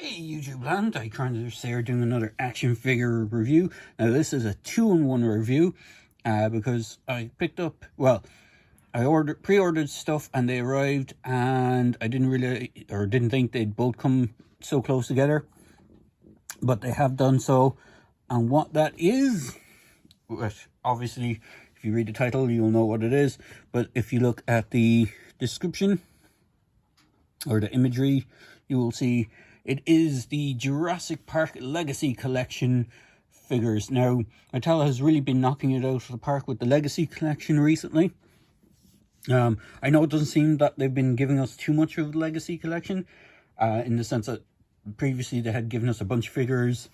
Hey YouTube land, Tyrannosaurus here doing another action figure review. Now this is a 2-in-1 review because I picked up, well, I pre-ordered stuff and they arrived and I didn't think they'd both come so close together, but they have done so. And what that is, which obviously if you read the title you'll know what it is, but if you look at the description or the imagery, you will see it is the Jurassic Park Legacy Collection figures. Now, Mattel has really been knocking it out of the park with the Legacy Collection recently. I know it doesn't seem that they've been giving us too much of the Legacy Collection, in the sense that previously they had given us a bunch of figures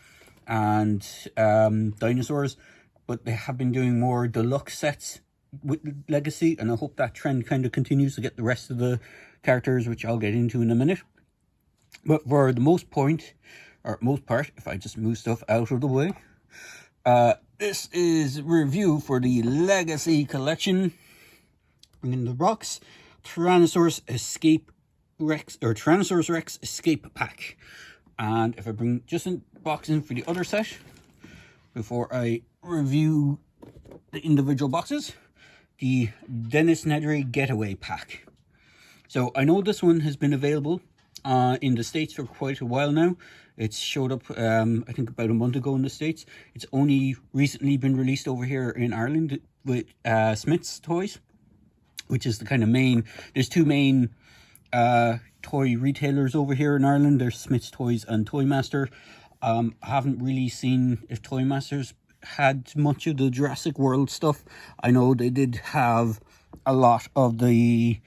and dinosaurs, but they have been doing more deluxe sets with Legacy, and I hope that trend kind of continues to get the rest of the characters, which I'll get into in a minute. But for the most part, if I just move stuff out of the way, this is a review for the Legacy Collection. Bringing the box, Tyrannosaurus Rex Escape Pack. And if I bring just a box in for the other set, before I review the individual boxes, the Nedry Getaway Pack. So I know this one has been available in the States for quite a while now. It's showed up, I think about a month ago in the States. It's only recently been released over here in Ireland with Smith's Toys, which is the kind of main, there's two main toy retailers over here in Ireland. There's Smith's Toys and Toy Master. I haven't really seen if Toy Masters had much of the Jurassic World stuff. I know they did have a lot of the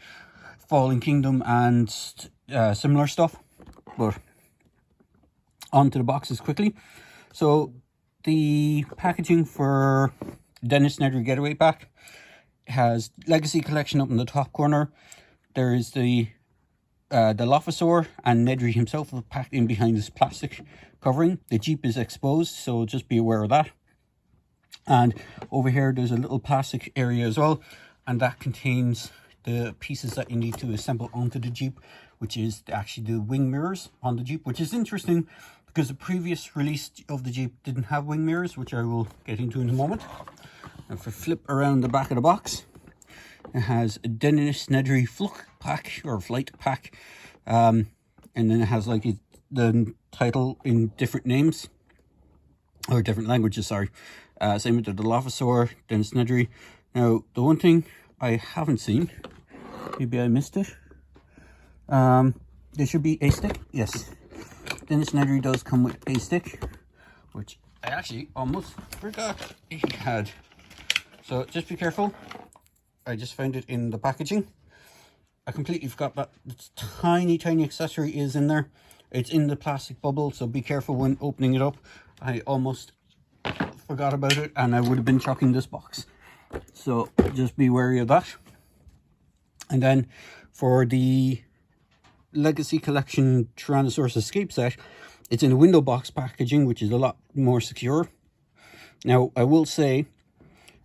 Fallen Kingdom and similar stuff, but onto the boxes quickly. So the packaging for Dennis Nedry Getaway Pack has Legacy Collection up in the top corner. There is the Dilophosaur and Nedry himself packed in behind this plastic covering. The Jeep is exposed, so just be aware of that. And over here there's a little plastic area as well, and that contains the pieces that you need to assemble onto the Jeep, which is actually the wing mirrors on the Jeep, which is interesting because the previous release of the Jeep didn't have wing mirrors, which I will get into in a moment. And if I flip around the back of the box, it has a Dennis Nedry Flight Pack, and then it has like the title in different names, or different languages, sorry. Same with the Dilophosaur, Dennis Nedry. Now, the one thing I haven't seen, maybe I missed it, there should be a stick. Yes, Dennis Nedry does come with a stick, which I actually almost forgot he had. So just be careful. I just found it in the packaging. I completely forgot that this tiny accessory is in there. It's in the plastic bubble, so be careful when opening it up. I almost forgot about it and I would have been chucking this box. So just be wary of that. And then for the Legacy Collection Tyrannosaurus Escape set, it's in a window box packaging, which is a lot more secure. Now, I will say,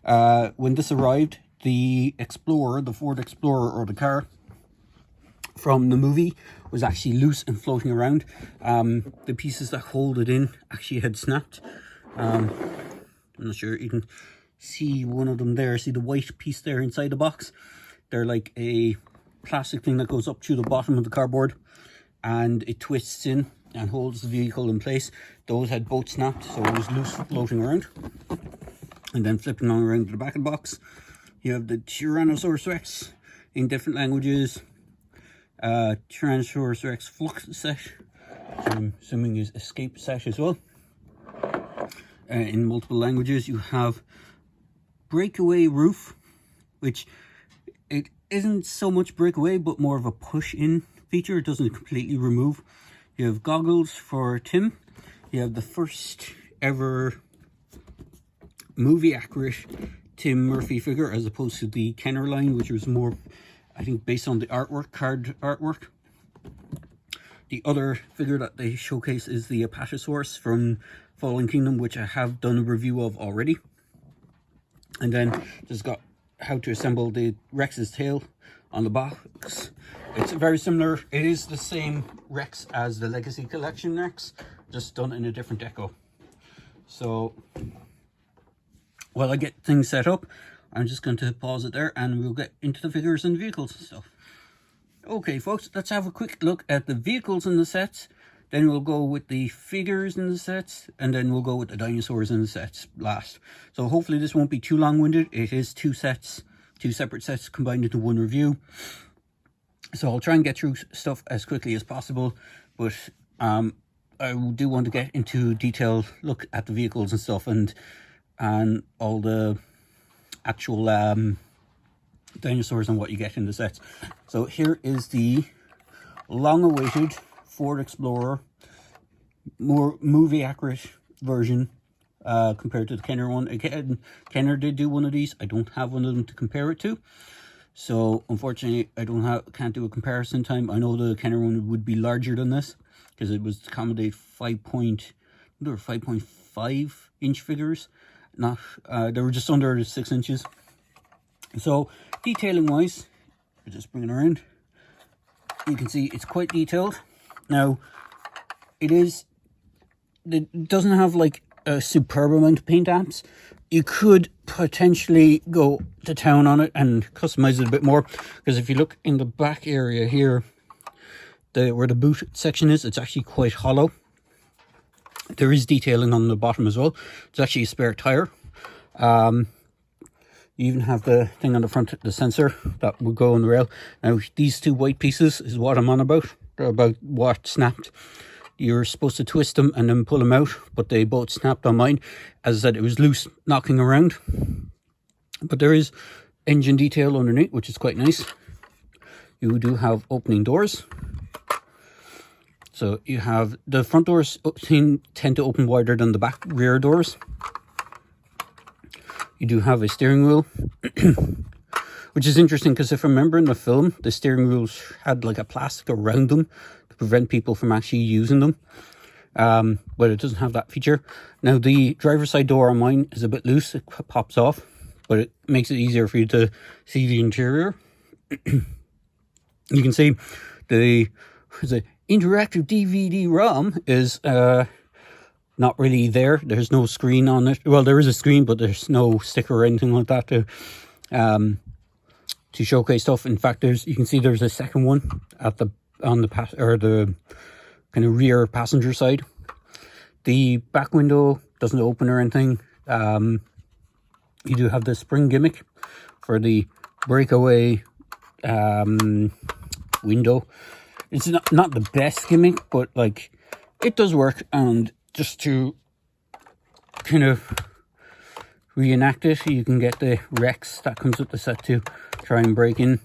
when this arrived, the Explorer, the Ford Explorer, or the car from the movie, was actually loose and floating around. The pieces that hold it in actually had snapped. I'm not sure you can see one of them there. See the white piece there inside the box? They're like a plastic thing that goes up through the bottom of the cardboard and it twists in and holds the vehicle in place. Those had both snapped, so it was loose floating around. And then flipping on around to the back of the box, you have the Tyrannosaurus Rex in different languages, Tyrannosaurus Rex Flux set, which I'm assuming is Escape set as well. In multiple languages. You have Breakaway Roof, which it isn't so much breakaway but more of a push-in feature. It doesn't completely remove. You have Goggles for Tim. You have the first ever movie accurate Tim Murphy figure, as opposed to the Kenner line, which was more, I think, based on the card artwork. The other figure that they showcase is the Apatosaurus from Fallen Kingdom, which I have done a review of already. And then just got how to assemble the Rex's tail on the box. it's very similar. It is the same Rex as the Legacy Collection Rex, just done in a different deco. So while I get things set up, I'm just going to pause it there and we'll get into the figures and vehicles and stuff. Okay folks, let's have a quick look at the vehicles in the sets, then we'll go with the figures in the sets, and then we'll go with the dinosaurs in the sets last. So hopefully this won't be too long-winded. It is two separate sets combined into one review. So I'll try and get through stuff as quickly as possible, but I do want to get into detailed look at the vehicles and stuff, and all the actual dinosaurs and what you get in the sets. So here is the long-awaited Ford Explorer, more movie accurate version compared to the Kenner one. Again, Kenner did do one of these. I don't have one of them to compare it to, so unfortunately I can't do a comparison time. I know the Kenner one would be larger than this because it was to accommodate 5.5 inch figures. Not they were just under 6 inches. So detailing wise, just bring it around, you can see it's quite detailed. Now it doesn't have like a superb amount of paint apps. You could potentially go to town on it and customize it a bit more, because if you look in the back area here, where the boot section is, it's actually quite hollow. There is detailing on the bottom as well. It's actually a spare tire. You even have the thing on the front, the sensor that will go on the rail. Now these two white pieces is what I'm on about what snapped. You're supposed to twist them and then pull them out, but they both snapped on mine. As I said, it was loose, knocking around. But there is engine detail underneath, which is quite nice. You do have opening doors. So you have the front doors tend to open wider than the back rear doors. You do have a steering wheel, which is interesting because if I remember in the film, the steering wheels had like a plastic around them to prevent people from actually using them. But it doesn't have that feature. Now the driver's side door on mine is a bit loose, it pops off, but it makes it easier for you to see the interior. You can see the interactive DVD-ROM is not really there. There's no screen on it. Well, there is a screen, but there's no sticker or anything like that to showcase stuff. In fact, you can see there's a second one at the kind of rear passenger side. The back window doesn't open or anything. You do have the spring gimmick for the breakaway window. It's not the best gimmick, but like it does work. And just to kind of reenact it, you can get the Rex that comes with the set to try and break in.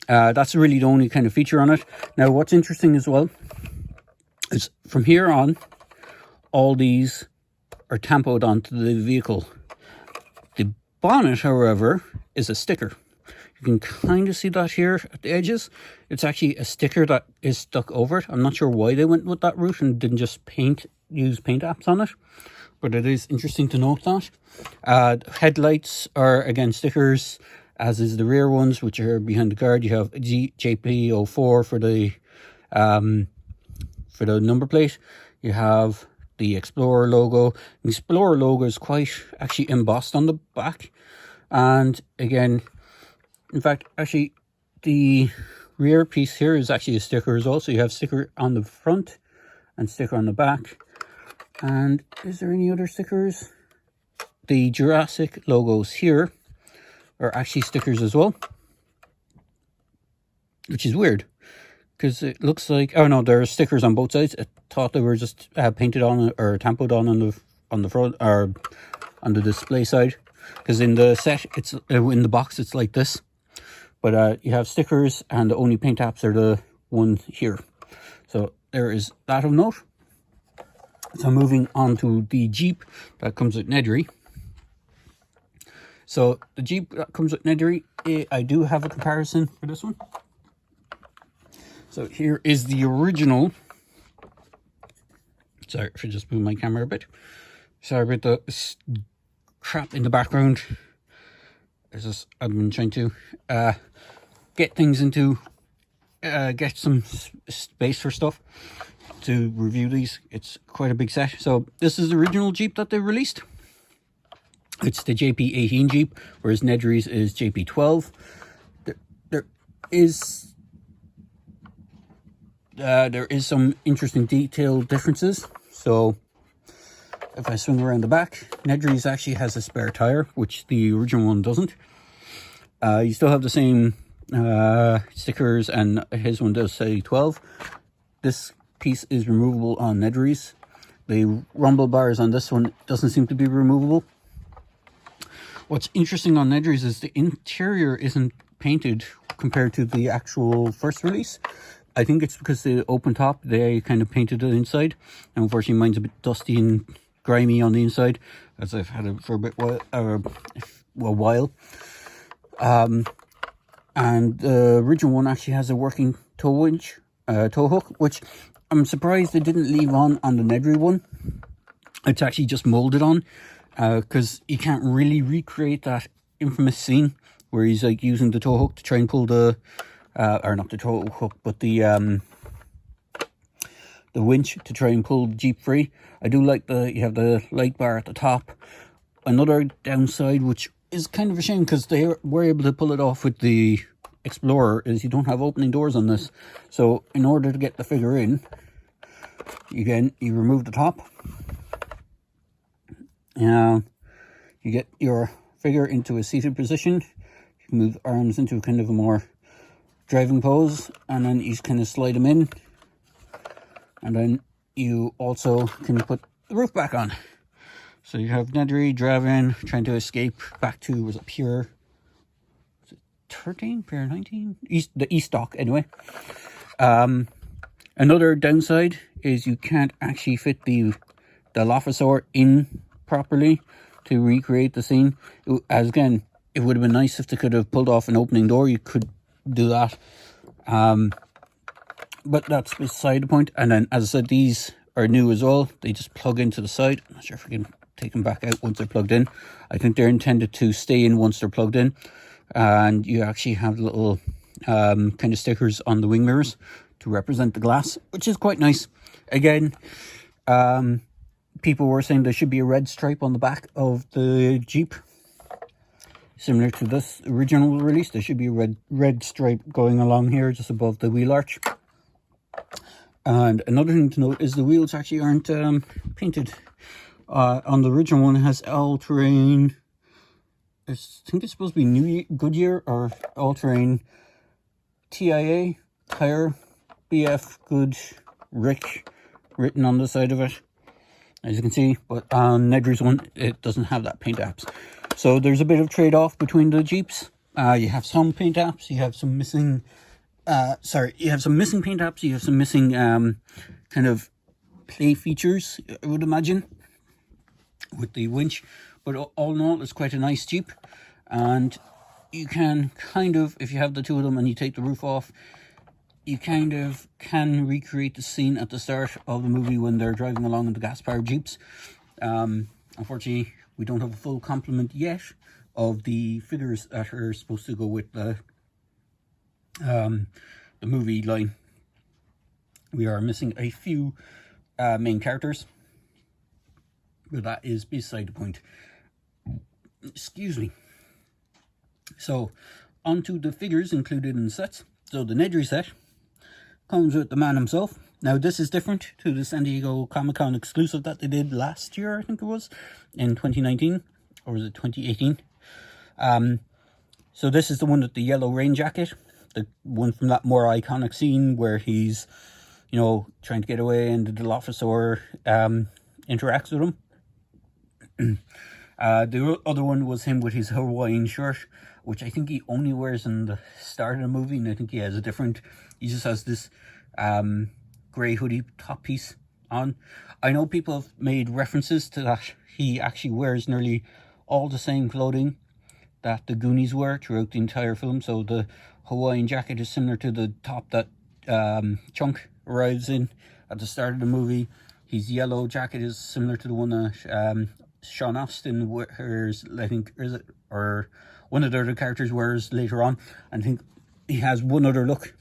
That's really the only kind of feature on it. Now what's interesting as well is from here on, all these are tampoed onto the vehicle. The bonnet, however, is a sticker. You can kind of see that here at the edges. It's actually a sticker that is stuck over it. I'm not sure why they went with that route and didn't just use paint apps on it, but it is interesting to note that. Headlights are again stickers, as is the rear ones, which are behind the guard. You have JP04 for the number plate. You have the Explorer logo. The Explorer logo is quite actually embossed on the back, and again, in fact, actually the rear piece here is actually a sticker as well. So you have sticker on the front and sticker on the back. And is there any other stickers? The Jurassic logos here are actually stickers as well, which is weird because it looks like, oh no, there are stickers on both sides. I thought they were just painted on or tampoed on the front or on the display side, because in the set it's in the box it's like this. But you have stickers, and the only paint apps are the one here. So there is that of note. So moving on to the Jeep that comes with Nedry. So the Jeep that comes with Nedry, I do have a comparison for this one. So here is the original. Sorry if I just move my camera a bit. Sorry about the crap in the background. I've been trying to get things into get some space for stuff to review these. It's quite a big set. So this is the original Jeep that they released. It's the JP18 Jeep, whereas Nedry's is JP12. There is some interesting detail differences. So if I swing around the back, Nedry's actually has a spare tire, which the original one doesn't. You still have the same stickers, and his one does say 12. This piece is removable on Nedry's. The rumble bars on this one doesn't seem to be removable. What's interesting on Nedry's is the interior isn't painted compared to the actual first release. I think it's because the open top, they kind of painted it inside. And unfortunately, mine's a bit dusty and grimy on the inside, as I've had it for a while. And the original one actually has a working tow hook, which I'm surprised they didn't leave on the Nedry one. It's actually just molded on, because you can't really recreate that infamous scene where he's like using the tow hook to try and pull the, or not the tow hook, but the winch to try and pull the Jeep free. I do like you have the light bar at the top. Another downside, which is kind of a shame because they were able to pull it off with the Explorer, is you don't have opening doors on this. So in order to get the figure in, you remove the top. You get your figure into a seated position. You can move arms into kind of a more driving pose, and then you kind of slide them in. And then you also can put the roof back on. So you have Nedry driving, trying to escape back to, was it Pier 13, Pier 19? The East Dock, anyway. Another downside is you can't actually fit the Dilophosaur in properly to recreate the scene. As again, it would have been nice if they could have pulled off an opening door. You could do that. But that's beside the point. And then, as I said, these are new as well. They just plug into the side. I'm not sure if we can take them back out once they're plugged in. I think they're intended to stay in once they're plugged in. And you actually have little kind of stickers on the wing mirrors to represent the glass, which is quite nice. Again, people were saying there should be a red stripe on the back of the Jeep. Similar to this original release, there should be a red stripe going along here just above the wheel arch. And another thing to note is the wheels actually aren't painted. On the original one, it has all-terrain. I think it's supposed to be Goodyear or all-terrain TIA tire, BF Good Rick written on the side of it, as you can see. But on Nedry's one, it doesn't have that paint apps. So there's a bit of trade-off between the Jeeps. You have some paint apps, you have some missing. You have some missing paint apps. You have some missing kind of play features, I would imagine, with the winch. But all in all, it's quite a nice Jeep. And you can kind of, if you have the two of them and you take the roof off, you kind of can recreate the scene at the start of the movie when they're driving along in the gas-powered Jeeps. Unfortunately, we don't have a full complement yet of the figures that are supposed to go with the movie line. We are missing a few main characters, but that is beside the point. Excuse me. So, onto the figures included in the sets. So the Nedry set comes with the man himself. Now this is different to the San Diego Comic-Con exclusive that they did last year, I think it was, in 2019, or was it 2018? So this is the one with the yellow rain jacket. The one from that more iconic scene where he's, trying to get away and the Dilophosaur interacts with him. The other one was him with his Hawaiian shirt, which I think he only wears in the start of the movie, and I think he just has this grey hoodie top piece on. I know people have made references to that. He actually wears nearly all the same clothing that the Goonies wear throughout the entire film. So the Hawaiian jacket is similar to the top that Chunk arrives in at the start of the movie. His yellow jacket is similar to the one that Sean Astin wears, I think, or one of the other characters wears later on. I think he has one other look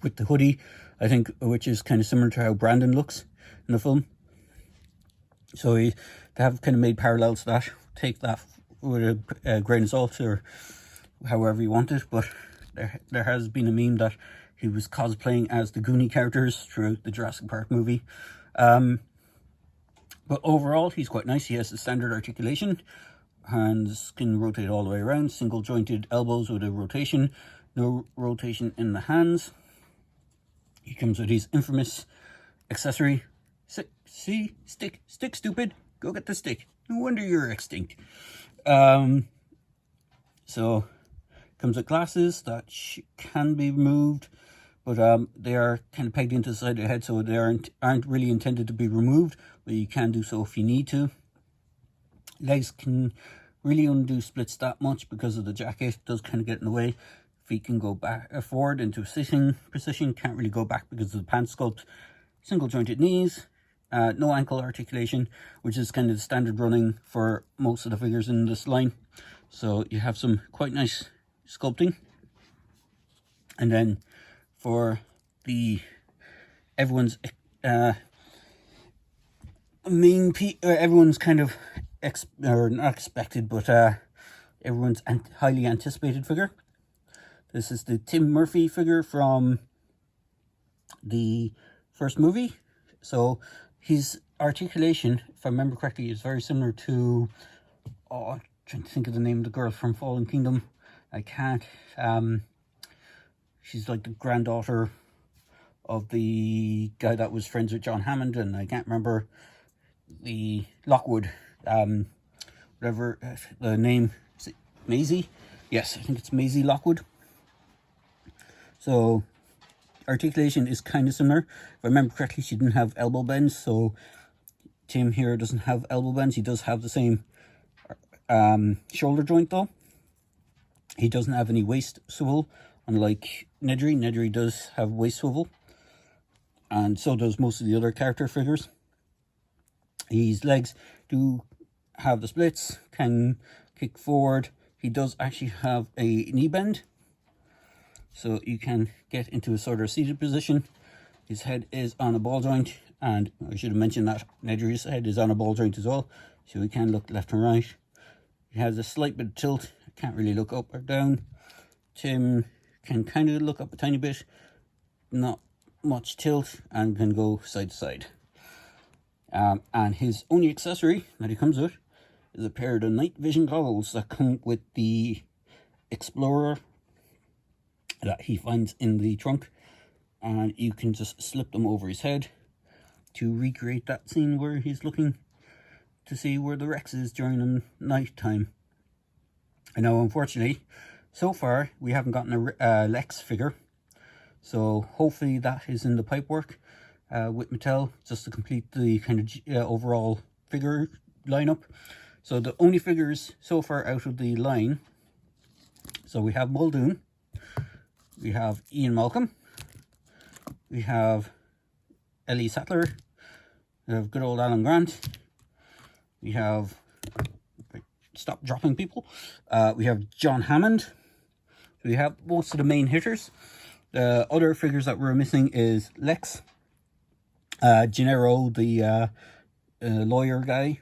with the hoodie, I think, which is kind of similar to how Brandon looks in the film. So they have kind of made parallels to that. Take that with a grain of salt, or however you want it, but there has been a meme that he was cosplaying as the Goonie characters throughout the Jurassic Park movie. But overall, he's quite nice. He has the standard articulation. Hands can rotate all the way around. Single jointed elbows with a rotation. No rotation in the hands. He comes with his infamous accessory. See? Stick, stupid. Go get the stick. No wonder you're extinct. So, comes with glasses that can be removed, but they are kind of pegged into the side of the head, so they aren't really intended to be removed, but you can do so if you need to. Legs can really undo splits that much because of the jacket. It does kind of get in the way. Feet can go back forward into a sitting position. Can't really go back because of the pants sculpt. Single jointed knees. No ankle articulation, which is kind of the standard running for most of the figures in this line. So you have some quite nice sculpting. And then for the everyone's everyone's kind of not expected, but everyone's highly anticipated figure. This is the Tim Murphy figure from the first movie. So his articulation, if I remember correctly, is very similar to, I'm trying to think of the name of the girl from Fallen Kingdom. I can't. She's like the granddaughter of the guy that was friends with John Hammond, and I can't remember the Lockwood, whatever the name. Is it Maisie? Yes, I think it's Maisie Lockwood. So articulation is kind of similar. If I remember correctly, she didn't have elbow bends, so Tim here doesn't have elbow bends. He does have the same shoulder joint though. He doesn't have any waist swivel, unlike Nedry. Nedry does have waist swivel, and so does most of the other character figures. His legs do have the splits, can kick forward. He does actually have a knee bend, so you can get into a sort of seated position. His head is on a ball joint, and I should have mentioned that Nedry's head is on a ball joint as well, so he can look left and right. He has a slight bit of tilt. Can't really look up or down. Tim can kind of look up a tiny bit, not much tilt, and can go side to side. And his only accessory that he comes with is a pair of the night vision goggles that come with the Explorer that he finds in the trunk, and you can just slip them over his head to recreate that scene where he's looking to see where the Rex is during the night time. I know, unfortunately, so far we haven't gotten a Lex figure, so hopefully that is in the pipework with Mattel, just to complete the kind of overall figure lineup. So the only figures so far out of the line, so we have Muldoon, we have Ian Malcolm, we have Ellie Sattler, we have good old Alan Grant, we have, stop dropping people, we have John Hammond. So we have most of the main hitters. The other figures that we're missing is Lex, Gennaro, the lawyer guy,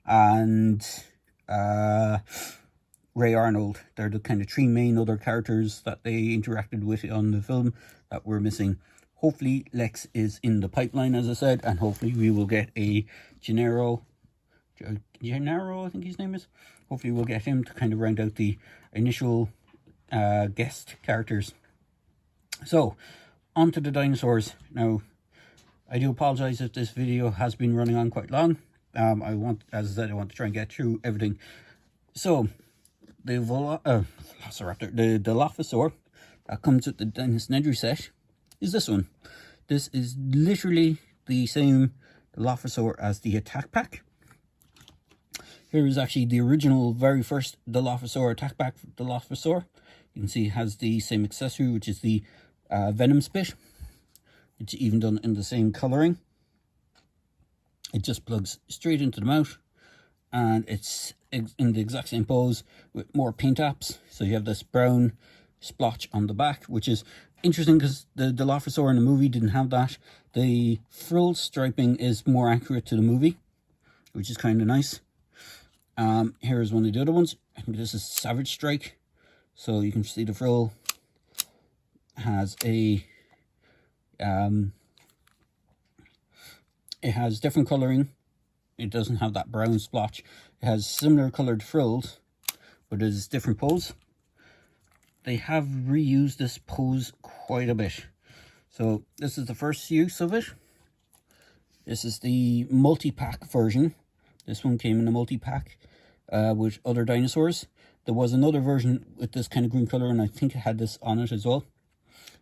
and Ray Arnold. They're the kind of three main other characters that they interacted with on the film that we're missing. Hopefully Lex is in the pipeline, as I said, and hopefully we will get a Gennaro, I think his name is. Hopefully we'll get him to kind of round out the initial guest characters. So, on to the dinosaurs. Now, I do apologize if this video has been running on quite long. As I said, I want to try and get through everything. So, the Velociraptor, the Dilophosaur that comes with the Dennis Nedry set is this one. This is literally the same Dilophosaur as the Attack Pack. Here is actually the original, very first Dilophosaur Attack Pack Dilophosaur. You can see it has the same accessory, which is the venom spit. It's even done in the same colouring. It just plugs straight into the mouth, and it's in the exact same pose with more paint apps. So you have this brown splotch on the back, which is interesting because the Dilophosaur in the movie didn't have that. The frill striping is more accurate to the movie, which is kind of nice. Here is one of the other ones. I think this is Savage Strike. So you can see the frill has a it has different coloring. It doesn't have that brown splotch. It has similar colored frills, but it is different pose. They have reused this pose quite a bit. So this is the first use of it. This is the multi-pack version. This one came in a multi-pack with other dinosaurs. There was another version with this kind of green color, and I think it had this on it as well.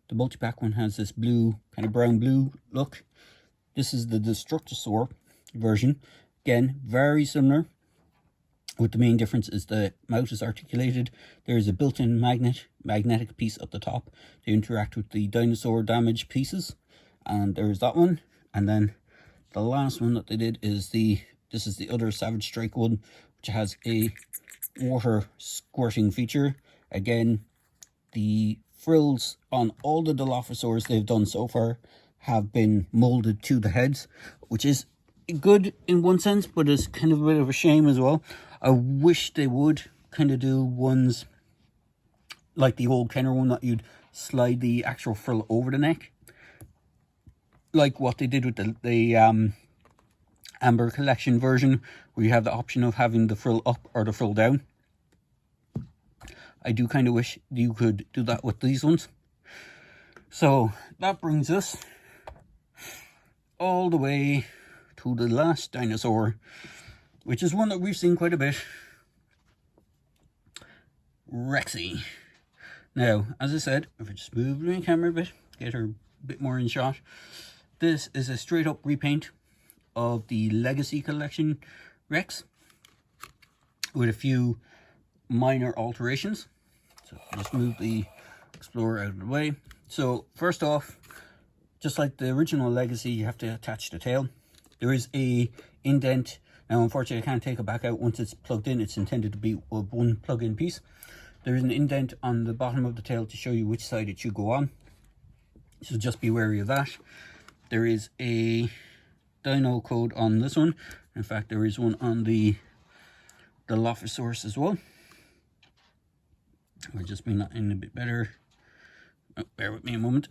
The multi-pack one has this blue, kind of brown blue look. This is the Destructosaur version. Again, very similar, with the main difference is the mouth is articulated. There is a built-in magnetic piece at the top to interact with the dinosaur damaged pieces, and there is that one. And then the last one that they did is this is the other Savage Strike one, which has a water squirting feature. Again, the frills on all the Dilophosaurs they've done so far have been molded to the heads, which is good in one sense, but it's kind of a bit of a shame as well. I wish they would kind of do ones like the old Kenner one, that you'd slide the actual frill over the neck, like what they did with the Amber Collection version, where you have the option of having the frill up or the frill down. I do kind of wish you could do that with these ones. So that brings us all the way to the last dinosaur, which is one that we've seen quite a bit. Rexy. Now, as I said, if I just move my camera a bit, get her a bit more in shot, this is a straight up repaint of the Legacy Collection Rex with a few minor alterations. So just move the Explorer out of the way. So first off, just like the original Legacy, you have to attach the tail. There is a indent. Now, unfortunately, I can't take it back out once it's plugged in. It's intended to be one plug-in piece. There is an indent on the bottom of the tail to show you which side it should go on. So just be wary of that. There is a Dino code on this one. In fact, there is one on the Dilophosaurus as well. I'll just bring that in a bit better. Oh, bear with me a moment.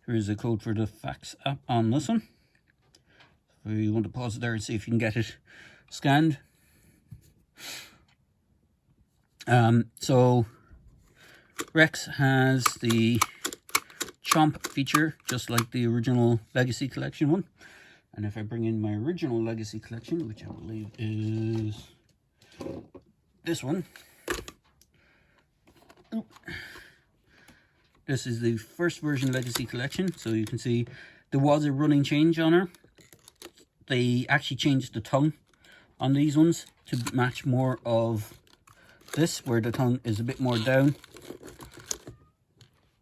There is a code for the fax app on this one. So you want to pause it there and see if you can get it scanned. So Rex has the chomp feature, just like the original Legacy Collection one. And if I bring in my original Legacy Collection, which I believe is this one. Oop. This is the first version Legacy Collection, so you can see there was a running change on her. They actually changed the tongue on these ones to match more of this, where the tongue is a bit more down.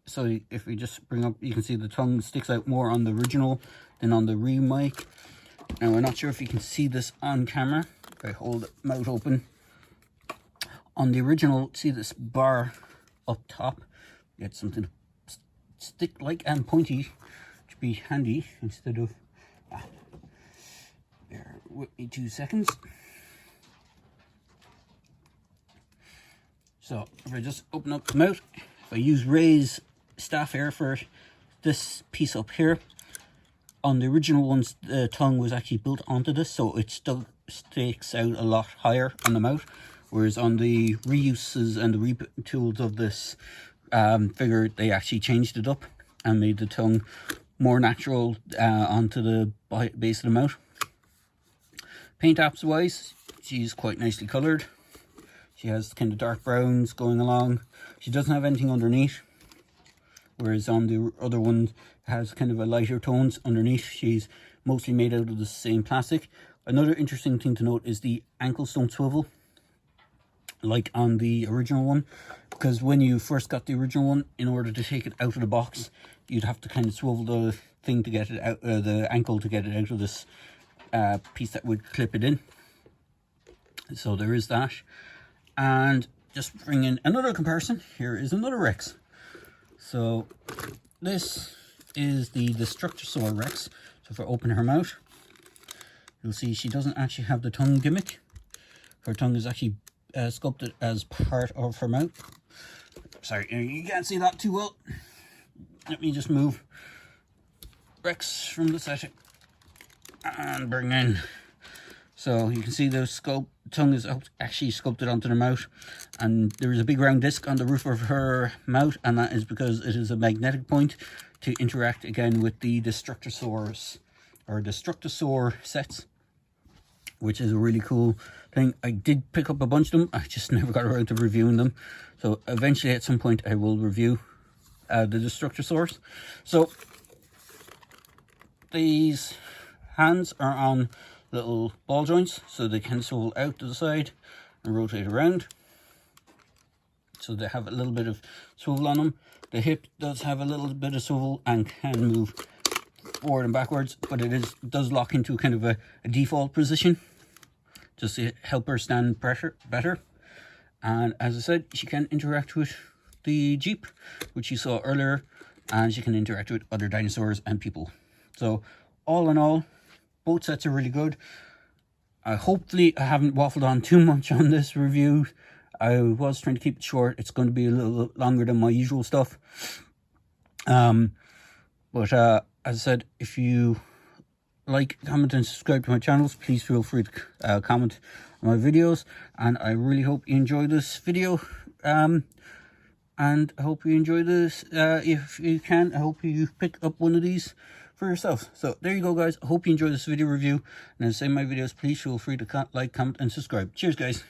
So if we just bring up, you can see the tongue sticks out more on the original than on the remake. Now, I'm not sure if you can see this on camera. If I hold it mouth open. On the original, see this bar up top? Get something stick-like and pointy to be handy instead of... bear with me 2 seconds. So, if I just open up the mouth, if I use Ray's staff here for this piece up here, on the original ones, the tongue was actually built onto this, so it still sticks out a lot higher on the mouth. Whereas on the reuses and the retools of this figure, they actually changed it up and made the tongue more natural onto the base of the mouth. Paint apps wise, she's quite nicely coloured. She has kind of dark browns going along. She doesn't have anything underneath. Whereas on the other one, it has kind of a lighter tones underneath. She's mostly made out of the same plastic. Another interesting thing to note is the ankles don't swivel like on the original one, because when you first got the original one, in order to take it out of the box, you'd have to kind of swivel the thing to get it out, the ankle to get it out of this piece that would clip it in. So there is that. And just bring in another comparison. Here is another Rex. So this is the Destructosaur Rex. So if I open her mouth, you'll see she doesn't actually have the tongue gimmick. Her tongue is actually sculpted as part of her mouth. Sorry, you can't see that too well. Let me just move Rex from the set and bring in. So you can see the tongue is actually sculpted onto the mouth, and there is a big round disc on the roof of her mouth, and that is because it is a magnetic point to interact again with the Destructosaurus or Destructosaur sets, which is a really cool thing. I did pick up a bunch of them, I just never got around to reviewing them. So eventually at some point I will review the Destructosaurus. So these hands are on little ball joints, so they can swivel out to the side and rotate around. So they have a little bit of swivel on them. The hip does have a little bit of swivel and can move forward and backwards, but it does lock into kind of a default position just to help her stand pressure better. And as I said, she can interact with the Jeep, which you saw earlier, and she can interact with other dinosaurs and people. So all in all, both sets are really good. Hopefully I haven't waffled on too much on this review. I was trying to keep it short. It's going to be a little longer than my usual stuff. But as I said, if you like, comment and subscribe to my channels, please feel free to comment on my videos. And I really hope you enjoy this video. And I hope you enjoy this. If you can, I hope you pick up one of these for yourself. So there you go, guys. I hope you enjoy this video review. And as I say in my videos, please feel free to like, comment and subscribe. Cheers, guys.